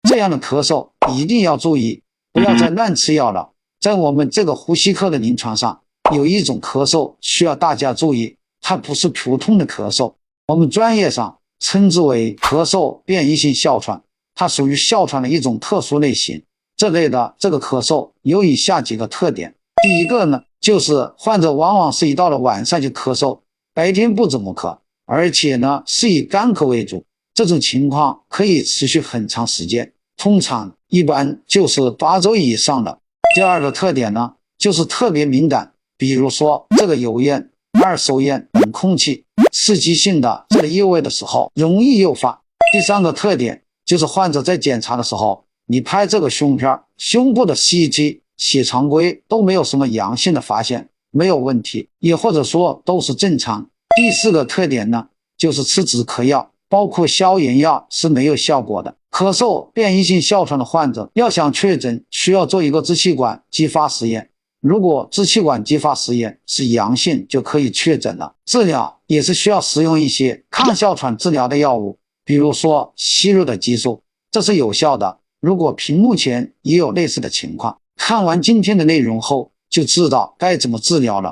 这样的咳嗽一定要注意，不要再乱吃药了。在我们这个呼吸科的临床上，有一种咳嗽需要大家注意，它不是普通的咳嗽，我们专业上称之为咳嗽变异性哮喘，它属于哮喘的一种特殊类型。这类的这个咳嗽有以下几个特点。第一个呢，就是患者往往是一到了晚上就咳嗽，白天不怎么咳，而且呢是以干咳为主，这种情况可以持续很长时间，通常一般就是8周以上的。第二个特点呢，就是特别敏感，比如说这个油烟、二手烟等空气刺激性的这个异味的时候容易诱发。第三个特点就是患者在检查的时候，你拍这个胸片，胸部的 CT、血常规都没有什么阳性的发现，没有问题，也或者说都是正常。第四个特点呢，就是吃止咳药，包括消炎药是没有效果的。咳嗽变异性哮喘的患者要想确诊，需要做一个支气管激发实验，如果支气管激发实验是阳性，就可以确诊了。治疗也是需要使用一些抗哮喘治疗的药物，比如说吸入的激素，这是有效的。如果屏幕前也有类似的情况，看完今天的内容后就知道该怎么治疗了。